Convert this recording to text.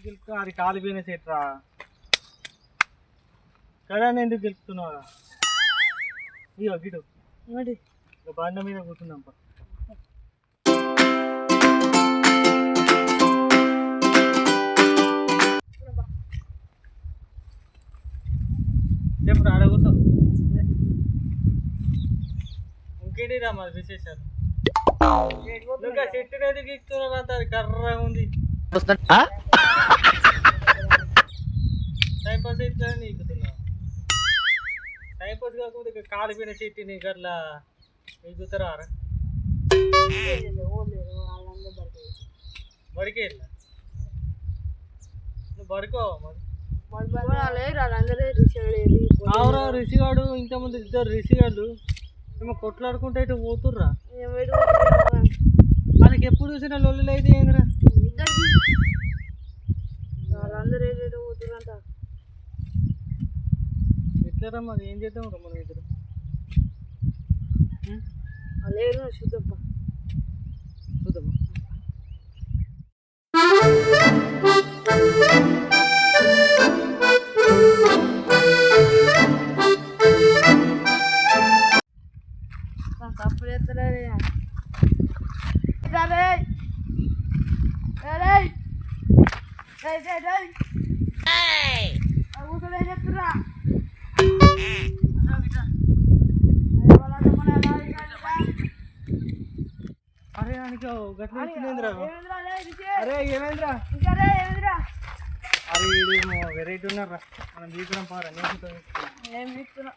ఎందుకు గెలుపుతున్నావు? అది కాలిపోయిన చెట్రా కదా, ఎందుకు గెలుపుతున్నావు? ఇగో గిటు బండ మీద కూర్చుందాం. ఎప్పుడు అడుగుతాం ఇంకేంటి రా మరి విశేషాలు? చెట్టు అనేది గీస్తున్నారు అంత కర్రగా ఉంది. టైంపాస్ అయితే నీకుతున్నా, టైంపాస్ కాకపోతే కాలిపోయిన చెట్టుని గట్లా నీకుతారా? బడికి వెళ్ళా నువ్వు బడుకోవా మరి? ఆవురా రిషిగాడు ఇంతకుముందు ఇద్దరు రిషిగాడు ఏమో కొట్లాడుకుంటే ఇటు పోతుర్రా. వాళ్ళకి ఎప్పుడు చూసినా లొల్లులు అయితే ఏందిరా? ఎట్లరా మరి ఏం చేద్దాం రా మనం ఇద్దరు? చూద్దామా? అప్పుడు ఎత్తలే చెప్తురా. అరే ఆయనకి గట్ల వచ్చిందేంద్రా? అరే ఏమైందిరా? అరే వీడేమో వెరైటీ ఉన్నారా? మనం తీసుకున్నాం పారా. ఏం తీసుకున్నా